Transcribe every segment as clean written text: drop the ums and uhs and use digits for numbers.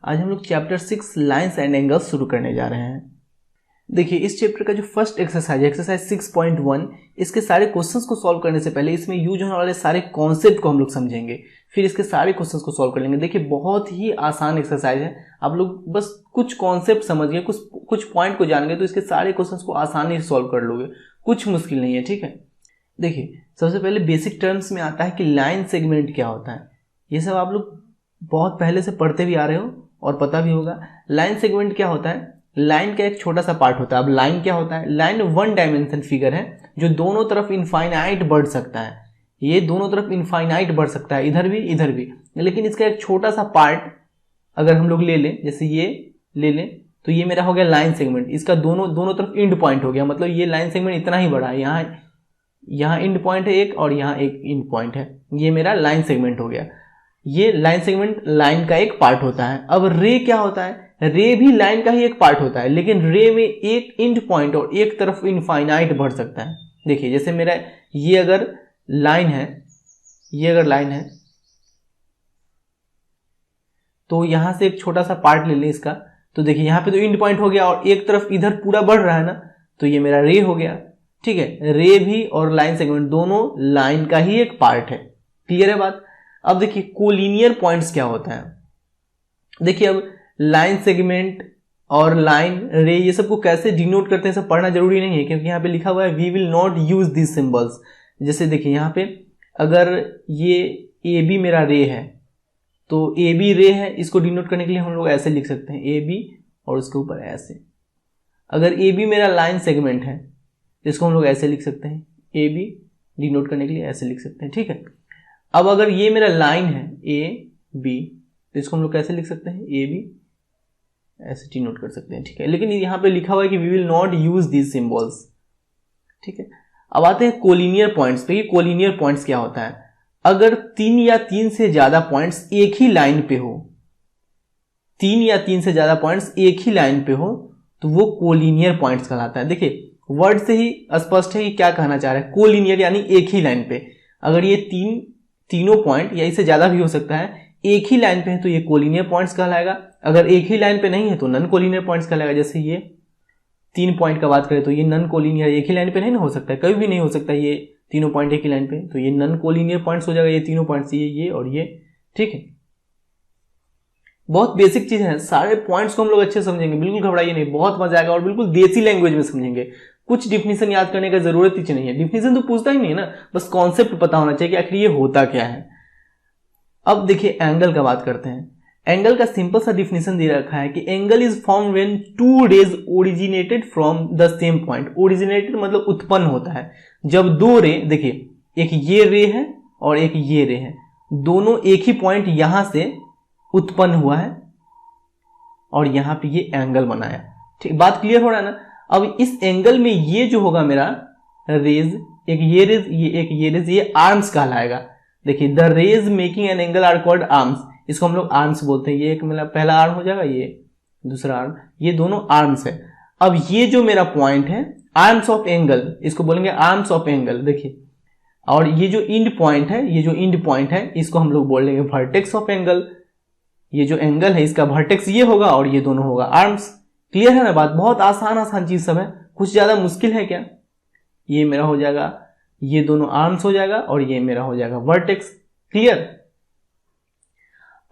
आज हम लोग चैप्टर 6 लाइन्स एंड एंगल्स शुरू करने जा रहे हैं। देखिए इस चैप्टर का जो फर्स्ट एक्सरसाइज है एक्सरसाइज 6.1, इसके सारे क्वेश्चंस को सॉल्व करने से पहले इसमें यूज होने वाले सारे कॉन्सेप्ट को हम लोग समझेंगे, फिर इसके सारे क्वेश्चंस को सॉल्व कर लेंगे। देखिए बहुत ही आसान एक्सरसाइज है, आप लोग बस कुछ कॉन्सेप्ट समझ गए, कुछ पॉइंट को जान गए तो इसके सारे क्वेश्चंस को आसानी से सॉल्व कर लोगे, कुछ मुश्किल नहीं है। ठीक है, देखिए सबसे पहले बेसिक टर्म्स में आता है कि लाइन सेगमेंट क्या होता है। ये सब आप लोग बहुत पहले से पढ़ते भी आ रहे हो और पता भी होगा। लाइन सेगमेंट क्या होता है? लाइन का एक छोटा सा पार्ट होता है। अब लाइन क्या होता है? लाइन वन डायमेंशन फिगर है जो दोनों तरफ इनफाइनाइट बढ़ सकता है। ये दोनों तरफ इनफाइनाइट बढ़ सकता है, इधर भी इधर भी, लेकिन इसका एक छोटा सा पार्ट अगर हम लोग ले लें, जैसे ये ले लें, तो ये मेरा हो गया लाइन सेगमेंट। इसका दोनों तरफ इंड पॉइंट हो गया, मतलब ये लाइन सेगमेंट इतना ही बड़ा है। यहाँ इंड पॉइंट है एक और यहाँ एक इंड पॉइंट है, ये मेरा लाइन सेगमेंट हो गया। ये लाइन सेगमेंट लाइन का एक पार्ट होता है। अब रे क्या होता है? रे भी लाइन का ही एक पार्ट होता है, लेकिन रे में एक इंड पॉइंट और एक तरफ इनफाइनाइट बढ़ सकता है। देखिए जैसे मेरा ये अगर लाइन है, ये अगर लाइन है तो यहां से एक छोटा सा पार्ट ले लें इसका, तो देखिए यहां पे तो इंड पॉइंट हो गया और एक तरफ इधर पूरा बढ़ रहा है ना, तो ये मेरा रे हो गया। ठीक है, रे भी और लाइन सेगमेंट दोनों लाइन का ही एक पार्ट है। क्लियर है बात? अब देखिए कोलिनियर पॉइंट्स क्या होता है। देखिए अब लाइन सेगमेंट और लाइन रे ये सबको कैसे डिनोट करते हैं सब पढ़ना जरूरी नहीं है, क्योंकि यहाँ पे लिखा हुआ है we will not use this symbols. जैसे देखिए यहाँ पे अगर ये ए बी मेरा रे है तो ए बी रे है, इसको डिनोट करने के लिए हम लोग ऐसे लिख सकते हैं ए बी और उसके ऊपर ऐसे। अगर ए बी मेरा लाइन सेगमेंट है इसको हम लोग ऐसे लिख सकते हैं, ए बी डिनोट करने के लिए ऐसे लिख सकते हैं। ठीक है, अब अगर ये मेरा लाइन है ए बी तो इसको हम लोग कैसे लिख सकते हैं? ए बी ऐसे डिनोट कर सकते हैं। ठीक है, लेकिन यहाँ पे लिखा हुआ है कि we will not use this symbols. ठीक है, अब आते हैं कोलिनियर पॉइंट्स पे। कोलिनियर पॉइंट्स क्या होता है? अगर 3 या 3 से ज्यादा पॉइंट्स एक ही लाइन पे हो, 3 या 3 से ज्यादा पॉइंट्स एक ही लाइन पे हो तो वो कोलिनियर पॉइंट्स कहलाता है। देखिए वर्ड से ही स्पष्ट है कि क्या कहना चाह रहा है। कोलिनियर यानी एक ही लाइन पे, अगर ये तीनों पॉइंट या इससे ज्यादा भी हो सकता है एक ही लाइन पे है तो ये कोलिनियर पॉइंट्स कहलाएगा। अगर एक ही लाइन पे नहीं है तो नॉन कोलिनियर पॉइंट्स कहलाएगा। जैसे ये 3 पॉइंट का बात करें तो ये नॉन कोलिनियर, एक ही लाइन पे नहीं ना हो सकता है, कभी भी नहीं हो सकता ये तीनों पॉइंट एक ही लाइन पे, तो ये नॉन कोलिनियर पॉइंट्स हो जाएगा। ये तीनों पॉइंट्स ये और ये। ठीक है, बहुत बेसिक चीज है, सारे पॉइंट्स को हम लोग अच्छे समझेंगे, बिल्कुल घबराइए नहीं, बहुत मजा आएगा और बिल्कुल देसी लैंग्वेज में समझेंगे। कुछ डिफिनीशन याद करने का जरूरत ही नहीं है, डिफिनीशन तो पूछता ही नहीं है ना, बस कॉन्सेप्ट पता होना चाहिए कि आखिर ये होता क्या है। अब देखिए एंगल का बात करते हैं। एंगल का सिंपल सा डिफिनीशन दे रखा है कि angle is form when 2 rays originated from the same point. Originated मतलब उत्पन्न होता है जब 2 रे, देखिए एक ये रे है और एक ये रे है, दोनों एक ही पॉइंट यहां से उत्पन्न हुआ है और यहां पे ये एंगल बनाया। ठीक, बात क्लियर हो रहा है ना? अब इस एंगल में ये जो होगा मेरा रेज, एक ये रेज, ये एक ये रेज, ये आर्म्स कहलाएगा। देखिए the rays making an angle are called arms, इसको हम लोग आर्म्स बोलते हैं। ये एक मेरा पहला आर्म हो जाएगा, ये दूसरा आर्म, ये दोनों आर्म्स है। अब ये जो मेरा पॉइंट है आर्म्स ऑफ एंगल, इसको बोलेंगे आर्म्स ऑफ एंगल। देखिए और ये जो इंड पॉइंट है, ये जो इंड पॉइंट है इसको हम लोग बोलेंगे वर्टेक्स ऑफ एंगल। ये जो एंगल है इसका वर्टेक्स ये होगा और ये दोनों होगा आर्म्स। क्लियर है ना बात? बहुत आसान चीज सब है, कुछ ज्यादा मुश्किल है क्या? ये मेरा हो जाएगा, ये दोनों आर्म्स हो जाएगा और ये मेरा हो जाएगा वर्टेक्स। क्लियर?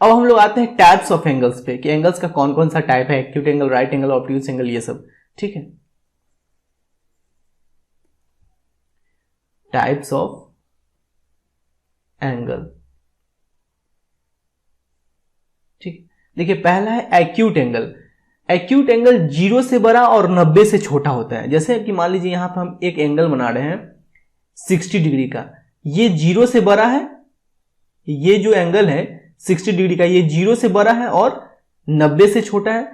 अब हम लोग आते हैं टाइप्स ऑफ एंगल्स पे कि एंगल्स का कौन कौन सा टाइप है, acute angle, right angle, obtuse angle, ये सब। ठीक है, टाइप्स ऑफ एंगल। ठीक, देखिए पहला है एक्यूट एंगल। एक्यूट एंगल 0 से बड़ा और 90 से छोटा होता है। जैसे कि मान लीजिए यहां पर हम एक एंगल बना रहे हैं 60 डिग्री का, ये 0 से बड़ा है, ये जो एंगल है 60 डिग्री का, ये 0 से बड़ा है और 90 से छोटा है।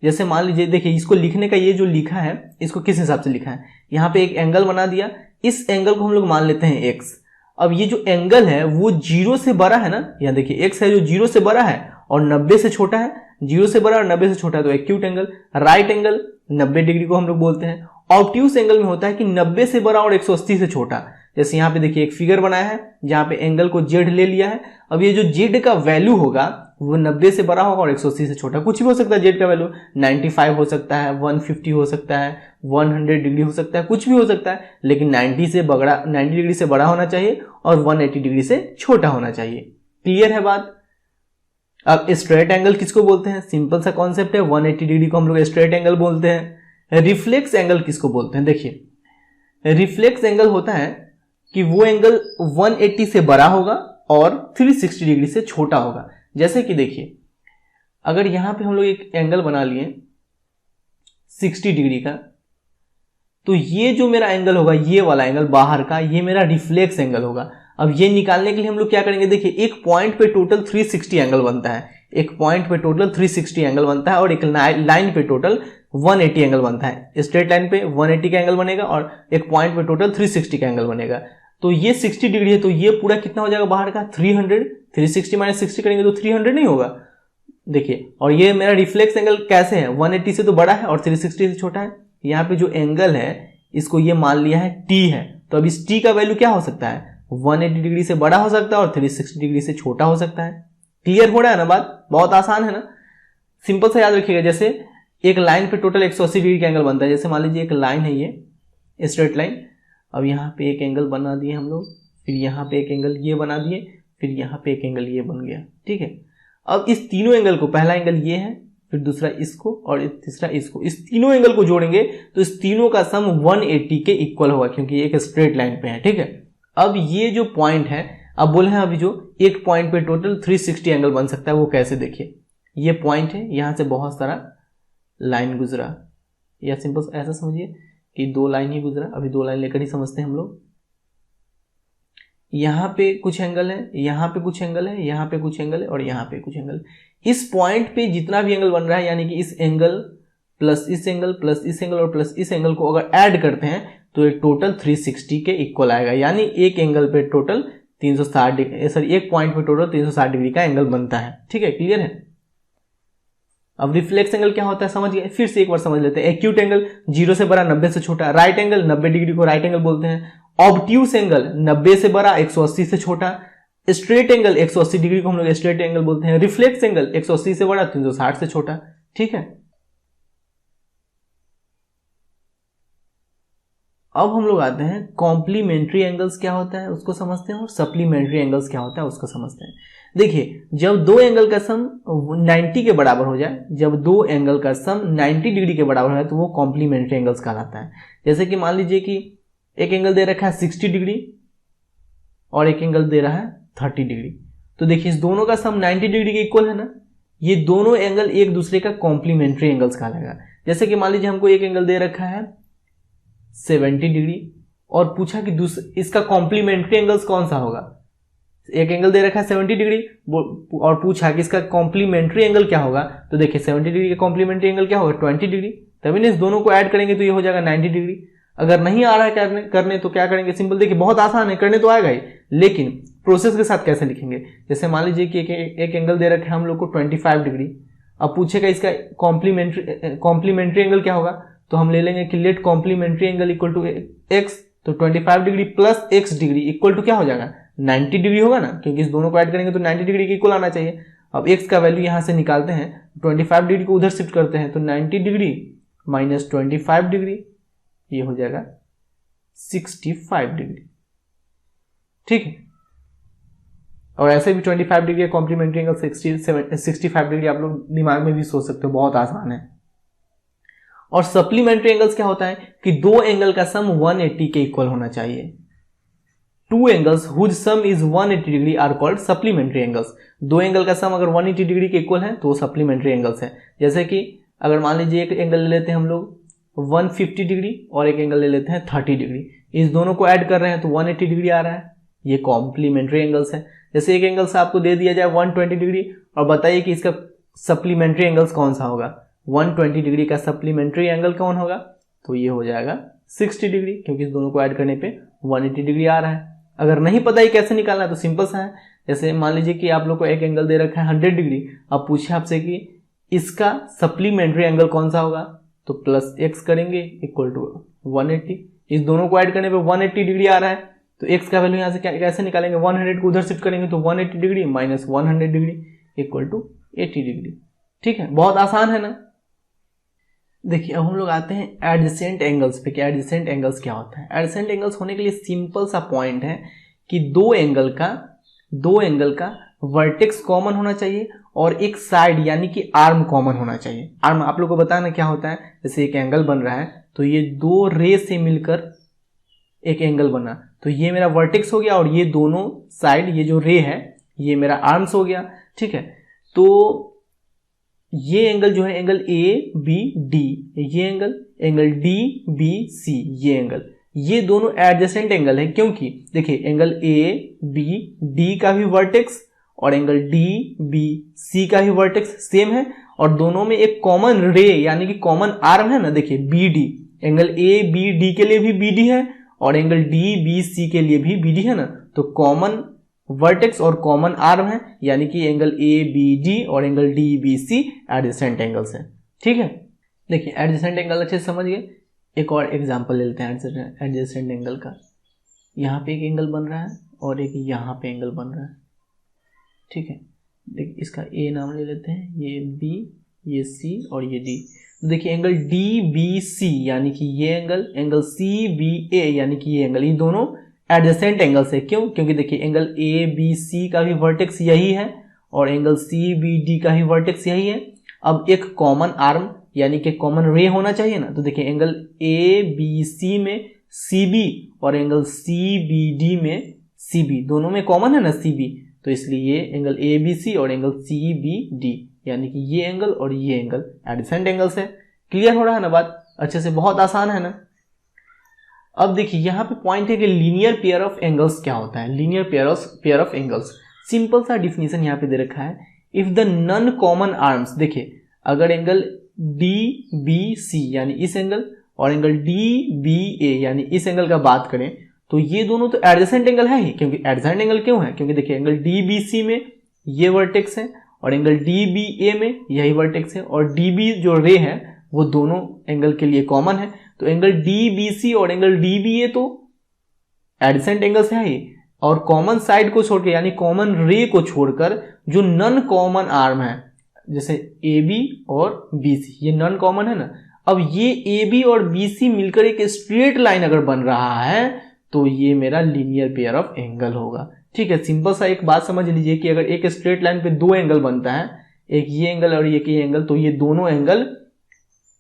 जैसे मान लीजिए, देखिए इसको लिखने का ये जो लिखा है इसको किस हिसाब से लिखा है, यहां पे एक एंगल बना दिया, इस एंगल को हम लोग मान लेते हैं x। अब ये जो एंगल है वो 0 से बड़ा है ना, यहाँ देखिए x है जो 0 से बड़ा है और 90 से छोटा है, 0 से बड़ा और 90 से छोटा है तो acute angle. Right angle 90 degree को हम लोग बोलते हैं। ऑब्ट्यूज एंगल में होता है कि 90 से बड़ा और 180 से छोटा। जैसे यहाँ पे देखिए एक फिगर बनाया है जहां पे एंगल को जेड ले लिया है। अब ये जो जेड का वैल्यू होगा वो 90 से बड़ा होगा और 180 से छोटा, कुछ भी हो सकता है। जेड का वैल्यू 95 हो सकता है, 150 हो सकता है, 100 डिग्री हो सकता है, कुछ भी हो सकता है, लेकिन 90 डिग्री से बड़ा होना चाहिए और 180 डिग्री से छोटा होना चाहिए। क्लियर है बात? अब स्ट्रेट एंगल किसको बोलते हैं? सिंपल सा कॉन्सेप्ट है, 180 डिग्री को हम लोग स्ट्रेट एंगल बोलते हैं। रिफ्लेक्स एंगल किसको बोलते हैं? देखिए, रिफ्लेक्स एंगल होता है कि वो एंगल 180 से बड़ा होगा और 360 डिग्री से छोटा होगा। जैसे कि देखिए, अगर यहां पे हम लोग एक एंगल बना लिए 60 डिग्री का, तो ये जो मेरा एंगल होगा, ये वाला एंगल बाहर का, ये मेरा रिफ्लेक्स एंगल होगा। अब ये निकालने के लिए हम लोग क्या करेंगे? देखिए, एक पॉइंट पे टोटल 360 एंगल बनता है, एक पॉइंट पे टोटल 360 एंगल बनता है और एक लाइन पे टोटल 180 एंगल बनता है। स्ट्रेट लाइन पे 180 का एंगल बनेगा और एक पॉइंट पे टोटल 360 का एंगल बनेगा। तो ये 60 डिग्री है, तो ये पूरा कितना हो जाएगा बाहर का? 300। 360 माइनस 60 करेंगे तो 300 नहीं होगा? देखिए, और ये मेरा रिफ्लेक्स एंगल कैसे है? 180 से तो बड़ा है और 360 से छोटा है। यहाँ पे जो एंगल है इसको ये मान लिया है t है, तो अब इस t का वैल्यू क्या हो सकता है? 180 डिग्री से बड़ा हो सकता है और 360 डिग्री से छोटा हो सकता है। क्लियर हो रहा है ना बात? बहुत आसान है ना? सिंपल सा याद रखिएगा। जैसे एक लाइन पे टोटल 180 डिग्री का एंगल बनता है। जैसे मान लीजिए एक लाइन है, ये स्ट्रेट लाइन। अब यहाँ पे एक एंगल बना दिए हम लोग, फिर यहाँ पे एक एंगल ये बना दिए, फिर यहाँ पे एक एंगल ये बन गया। ठीक है, अब इस तीनों एंगल को, पहला एंगल ये है, फिर दूसरा इसको और तीसरा इसको, इस तीनों एंगल को जोड़ेंगे तो इस तीनों का सम 180 के इक्वल होगा, क्योंकि एक स्ट्रेट लाइन पे है। ठीक है, अब ये जो पॉइंट है, अब बोले हैं अभी जो एक पॉइंट पे टोटल 360 एंगल बन सकता है, वो कैसे? देखिए, ये पॉइंट है, यहां से बहुत सारा लाइन गुजरा, या सिंपल ऐसा समझिए कि दो लाइन ही गुजरा। अभी दो लाइन लेकर ही समझते हैं हम लोग। यहां पे कुछ एंगल है, यहां पे कुछ एंगल है, यहां पे कुछ एंगल है और यहां पे कुछ एंगल। इस पॉइंट पे जितना भी एंगल बन रहा है, यानी कि इस एंगल प्लस इस एंगल प्लस इस एंगल और प्लस इस एंगल को अगर ऐड करते हैं तो ये टोटल 360 के इक्वल आएगा। यानी एक एंगल पे टोटल 360 डिग्री, सॉरी एक पॉइंट पे टोटल 360 डिग्री का एंगल बनता है। ठीक है, क्लियर है? अब रिफ्लेक्स एंगल क्या होता है समझ गए? फिर से एक बार समझ लेते हैं। एक्यूट एंगल 0 से बड़ा 90 से छोटा, राइट एंगल 90 डिग्री को राइट एंगल बोलते हैं। ऑब्ट्यूस एंगल 90 से बड़ा 180 से छोटा, स्ट्रेट एंगल 180 डिग्री को हम लोग स्ट्रेट एंगल बोलते हैं। रिफ्लेक्स एंगल 180 से बड़ा 360 से छोटा। ठीक है, अब हम लोग आते हैं कॉम्प्लीमेंट्री एंगल्स क्या होता है उसको समझते हैं, और सप्लीमेंट्री एंगल्स क्या होता है उसको समझते हैं। देखिए, जब दो एंगल का सम 90 के बराबर हो जाए, जब दो एंगल का सम 90 डिग्री के बराबर हो जाए तो वो कॉम्प्लीमेंट्री एंगल्स कहलाता है। जैसे कि मान लीजिए कि एक एंगल दे रखा है 60 डिग्री और एक एंगल दे रहा है 30 डिग्री, तो देखिए इस दोनों का सम 90 डिग्री के इक्वल है ना, ये दोनों एंगल एक दूसरे का कॉम्प्लीमेंट्री एंगल्स कहलाएगा। जैसे कि मान लीजिए हमको एक एंगल दे रखा है 70 डिग्री और पूछा कि इसका कॉम्प्लीमेंट्री एंगल्स कौन सा होगा। एक एंगल दे रखा है 70 डिग्री और पूछा कि इसका कॉम्प्लीमेंट्री एंगल क्या होगा, तो देखिए 70 डिग्री का कॉम्प्लीमेंट्री एंगल क्या होगा? 20 डिग्री। तभी ना इस दोनों को ऐड करेंगे तो ये हो जाएगा 90 डिग्री। अगर नहीं आ रहा है करने तो क्या करेंगे? सिंपल, देखिए बहुत आसान है, करने तो आएगा ही, लेकिन प्रोसेस के साथ कैसे लिखेंगे? जैसे मान लीजिए कि एक एंगल दे रखे हम लोग को 25 डिग्री, अब पूछेगा इसका कॉम्प्लीमेंट्री एंगल क्या होगा, तो हम ले लेंगे कि let complementary angle equal to x, तो 25 degree plus x degree equal to क्या हो जाएगा? 90 डिग्री होगा ना, क्योंकि इस दोनों को ऐड करेंगे तो 90 डिग्री के इक्वल आना चाहिए। अब एक्स का वैल्यू यहां से निकालते हैं, 25 डिग्री को उधर शिफ्ट करते हैं, तो 90 डिग्री माइनस 25 डिग्री ये हो जाएगा 65 डिग्री। ठीक है, और ऐसे भी 25 डिग्री कॉम्प्लीमेंट्री एंगल 65 डिग्री आप लोग दिमाग में भी सोच सकते हो, बहुत आसान है। और सप्लीमेंट्री एंगल्स क्या होता है कि दो एंगल का सम 180 के इक्वल होना चाहिए। Two angles whose sum is 180 degree are called supplementary angles. दो एंगल का सम अगर 180 डिग्री के इक्वल है तो वो सप्लीमेंट्री एंगल्स है। जैसे कि अगर मान लीजिए एक एंगल ले लेते हैं हम लोग 150 डिग्री और एक एंगल ले लेते हैं 30 डिग्री, इस दोनों को ऐड कर रहे हैं तो 180 डिग्री आ रहा है, ये कॉम्प्लीमेंट्री एंगल्स है। जैसे एक एंगल से आपको दे दिया जाए 120 डिग्री और बताइए कि इसका सप्लीमेंट्री एंगल्स कौन सा होगा, 120 डिग्री का सप्लीमेंट्री एंगल कौन होगा, तो ये हो जाएगा 60 डिग्री, क्योंकि इस दोनों को ऐड करने पे 180 डिग्री आ रहा है। अगर नहीं पता ही कैसे निकालना है तो सिंपल सा है, जैसे मान लीजिए कि आप लोग को एक एंगल दे रखा है 100 डिग्री, अब पूछे आपसे कि इसका सप्लीमेंट्री एंगल कौन सा होगा, तो प्लस एक्स करेंगे इक्वल टू 180, इस दोनों को ऐड करने पे 180 डिग्री आ रहा है, तो एक्स का वैल्यू यहाँ से कैसे निकालेंगे, 100 को उधर शिफ्ट करेंगे तो 180 degree minus 100 degree, equal to 80 degree. ठीक है, बहुत आसान है ना। देखिए अब हम लोग आते हैं एडजेसेंट एंगल्स पे कि एडजेसेंट एंगल्स क्या होता है। एडजेसेंट एंगल्स होने के लिए सिंपल सा पॉइंट है कि दो एंगल का वर्टेक्स कॉमन होना चाहिए और एक साइड यानी कि आर्म कॉमन होना चाहिए। आर्म आप लोग को बताना क्या होता है, जैसे एक एंगल बन रहा है तो ये दो रे से मिलकर एक एंगल बना, तो ये मेरा वर्टेक्स हो गया और ये दोनों साइड, ये जो रे है ये मेरा आर्म्स हो गया। ठीक है, तो ये एंगल जो है एंगल ए बी डी, ये एंगल डी बी सी, ये एंगल, ये दोनों एडजेसेंट एंगल है। क्योंकि देखिए एंगल ए बी डी का भी वर्टेक्स और एंगल डी बी सी का भी वर्टेक्स सेम है और दोनों में एक कॉमन रे यानी कि कॉमन आर्म है ना। देखिए B D, angle A B D के लिए भी बी डी है और एंगल डी बी सी के लिए भी बी डी है ना, तो कॉमन वर्टेक्स और कॉमन आर्म है, यानी कि एंगल ए बी डी और angle D B C adjacent angles है। ठीक है, देखिए एडजेसेंट एंगल अच्छे से समझ गए। एक और एग्जांपल ले लेते हैं एडजेसेंट एंगल का। यहाँ पे एक एंगल बन रहा है और एक यहाँ पे एंगल बन रहा है। ठीक है, देखिए इसका ए नाम ले लेते हैं, ये बी, ये सी और ये डी। तो देखिए एंगल डी बी सी यानी कि ये एंगल सी बी ए यानी कि ये एंगल, ये दोनों एडजेसेंट एंगल्स है। क्यों? क्योंकि देखिए एंगल ए बी सी का भी वर्टेक्स यही है और एंगल सी बी डी का भी वर्टेक्स यही है। अब एक कॉमन आर्म यानी कि कॉमन रे होना चाहिए ना, तो देखिए एंगल ए बी सी में सी बी और एंगल सी बी डी में सी बी, दोनों में कॉमन है ना सी बी, तो इसलिए एंगल ए बी सी और एंगल सी बी डी यानी कि ये एंगल और ये एंगल एडजेसेंट एंगल्स है। क्लियर हो रहा है ना बात अच्छे से, बहुत आसान है ना। अब देखिए यहाँ पे पॉइंट है कि लीनियर पेयर ऑफ एंगल्स क्या होता है। Linear pair of angles, simple सा डिफिनीशन यहाँ पे दे रखा है। If the non common arms, देखिए अगर एंगल डी बी सी यानी इस एंगल और एंगल डी बी ए यानी इस एंगल का बात करें तो ये दोनों तो एडजेसेंट एंगल है ही। क्योंकि एडजेसेंट एंगल क्यों है? क्योंकि देखिए एंगल डी बी सी में ये वर्टेक्स है और एंगल डी बी ए में यही वर्टेक्स है और डी बी जो रे है वो दोनों एंगल के लिए कॉमन है, तो एंगल डी बी सी और एंगल डी बी ए तो एडजेसेंट एंगल्स है ही। और कॉमन साइड को छोड़कर यानी कॉमन रे को छोड़कर जो नॉन कॉमन आर्म है जैसे ए बी और बी सी, ये नॉन कॉमन है ना। अब ये ए बी और बी सी मिलकर एक स्ट्रेट लाइन अगर बन रहा है तो ये मेरा लीनियर पेयर ऑफ एंगल होगा। ठीक है, सिंपल सा एक बात समझ लीजिए कि अगर एक स्ट्रेट लाइन पे दो एंगल बनता है, एक ये एंगल और एक ये एंगल, तो ये दोनों angle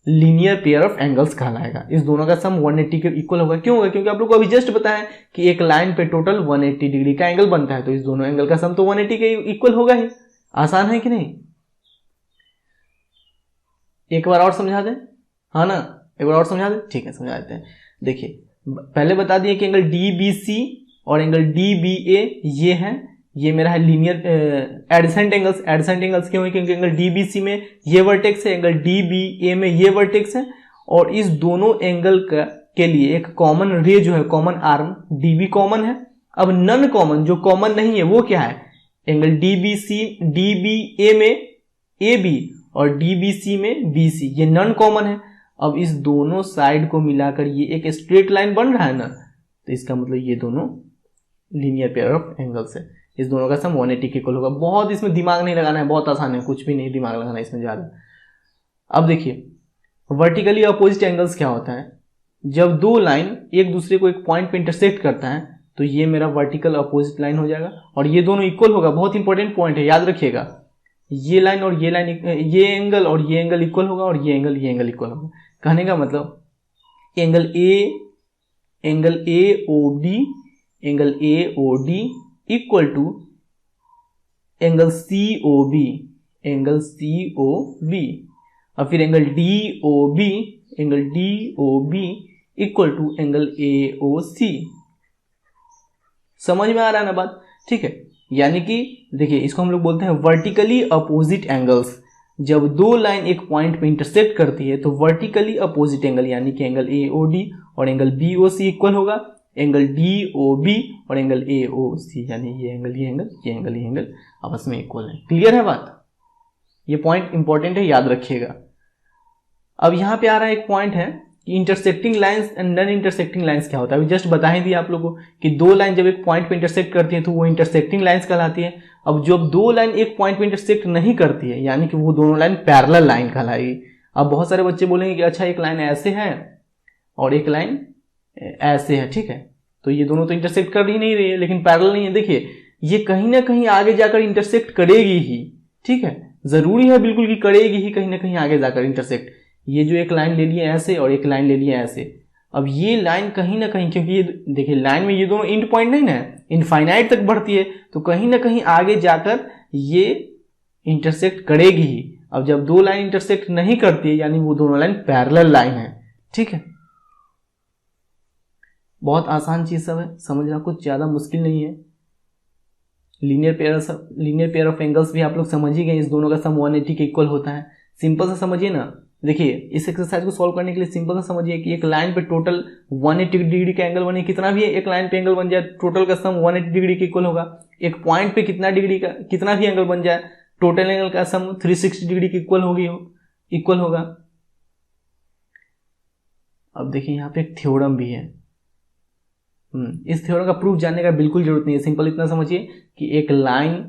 linear pair of angles कहलाएगा। इस दोनों का सम 180 के इक्वल होगा। क्यों होगा? क्योंकि आप लोग को अभी जस्ट बताया कि एक लाइन पे टोटल 180 डिग्री का एंगल बनता है, तो इस दोनों एंगल का सम तो 180 के इक्वल होगा ही। आसान है कि नहीं? एक बार और समझा दें, हाँ ना, एक बार और समझा दें। ठीक है, समझा देते हैं। देखिए पहले बता दिए कि एंगल डी बी सी और एंगल डी बी ए ये है, ये मेरा है linear adjacent angles. Adjacent angles क्यों है? क्योंकि एंगल डी बी सी में ये वर्टेक्स है, एंगल डी बी ए में ये वर्टेक्स है और इस दोनों एंगल के लिए एक कॉमन रे जो है, common arm D B common है। अब नॉन कॉमन, जो कॉमन नहीं है वो क्या है? Angle D B C D B A में ए बी और डी बी सी में बी सी, ये नॉन कॉमन है। अब इस दोनों साइड को मिलाकर ये एक स्ट्रेट लाइन बन रहा है ना, तो इसका मतलब ये दोनों लीनियर पेयर ऑफ एंगल्स है। इस दोनों का सम 180 के इक्वल होगा। बहुत इसमें दिमाग नहीं लगाना है, बहुत आसान है, कुछ भी नहीं दिमाग लगाना है इसमें ज्यादा। अब देखिए वर्टिकली अपोजिट एंगल्स क्या होता है? जब दो लाइन एक दूसरे को एक पॉइंट पे इंटरसेक्ट करता है तो ये मेरा वर्टिकल अपोजिट लाइन हो जाएगा और ये दोनों इक्वल होगा। बहुत इंपॉर्टेंट पॉइंट है, याद रखिएगा। ये लाइन और ये लाइन, ये एंगल और ये एंगल इक्वल होगा और ये एंगल इक्वल होगा। कहने का मतलब angle A O D equal to angle C O B और फिर angle D O B equal to angle A O C. समझ में आ रहा है ना बात? ठीक है, यानी कि देखिए इसको हम लोग बोलते हैं वर्टिकली अपोजिट एंगल्स। जब दो लाइन एक पॉइंट पे इंटरसेक्ट करती है तो वर्टिकली अपोजिट एंगल यानी कि एंगल ए ओ डी और एंगल बी ओ सी इक्वल होगा एंगल डी ओ बी और एंगल ए ओ सी, यानी ये एंगल आपस में इक्वल है। क्लियर है बात? ये पॉइंट इंपॉर्टेंट है, याद रखिएगा। अब यहां पे आ रहा है एक पॉइंट है कि intersecting lines and non intersecting lines क्या होता है। अभी जस्ट बता ही दिया आप लोगों को कि दो लाइन जब एक पॉइंट पे इंटरसेक्ट करती है तो वो इंटरसेक्टिंग लाइंस कहलाती है। अब जब दो लाइन एक पॉइंट पे इंटरसेक्ट नहीं करती है यानी कि वो दोनों लाइन पैरेलल लाइन कहलाएगी। अब बहुत सारे बच्चे बोलेंगे कि अच्छा एक लाइन ऐसे है और एक लाइन ऐसे है, ठीक है, तो ये दोनों तो इंटरसेक्ट कर ही नहीं रही है, लेकिन पैरेलल नहीं है। देखिए ये कहीं ना कहीं आगे जाकर इंटरसेक्ट करेगी ही, ठीक है, जरूरी है बिल्कुल कि करेगी ही कहीं ना कहीं आगे जाकर इंटरसेक्ट। ये जो एक लाइन ले लिए ऐसे और एक लाइन ले लिए ऐसे, अब ये लाइन कहीं ना कहीं, क्योंकि ये देखिए लाइन में ये दोनों एंड पॉइंट नहीं ना इनफाइनाइट तक बढ़ती है, तो कहीं ना कहीं आगे जाकर ये इंटरसेक्ट करेगी ही। अब जब दो लाइन इंटरसेक्ट नहीं करती है यानी वो दोनों लाइन पैरेलल लाइन है, ठीक है। बहुत आसान चीज सब है, समझना कुछ ज्यादा मुश्किल नहीं है। लीनियर पेयर ऑफ एंगल्स भी आप लोग समझ ही गए, इस दोनों का सम 180 के इक्वल होता है। सिंपल सा समझिए ना, देखिए इस एक्सरसाइज को सॉल्व करने के लिए सिंपल सा समझिए कि एक लाइन पे टोटल 180 डिग्री का एंगल बने, कितना भी एक लाइन पे एंगल बन जाए टोटल का सम 180 डिग्री के इक्वल होगा। एक पॉइंट पे कितना डिग्री का कितना भी एंगल बन जाए टोटल एंगल का सम 360 डिग्री के इक्वल होगा। अब देखिए यहाँ पे एक थ्योरम भी है, इस थ्योरम का प्रूफ जानने का बिल्कुल जरूरत नहीं है। सिंपल इतना समझिए कि एक लाइन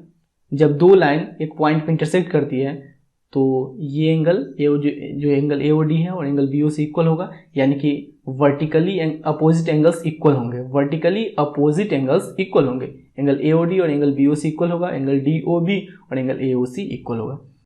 जब दो लाइन एक पॉइंट पे इंटरसेक्ट करती है तो ये एंगल जो एंगल AOD है और एंगल BO से इक्वल होगा, यानी कि वर्टिकली अपोजिट एंगल्स इक्वल होंगे, वर्टिकली अपोजिट एंगल्स इक्वल होंगे। एंगल AOD और एंगल BO से इक्वल होगा, एंगल DOB और एंगल AOC इक्वल होगा।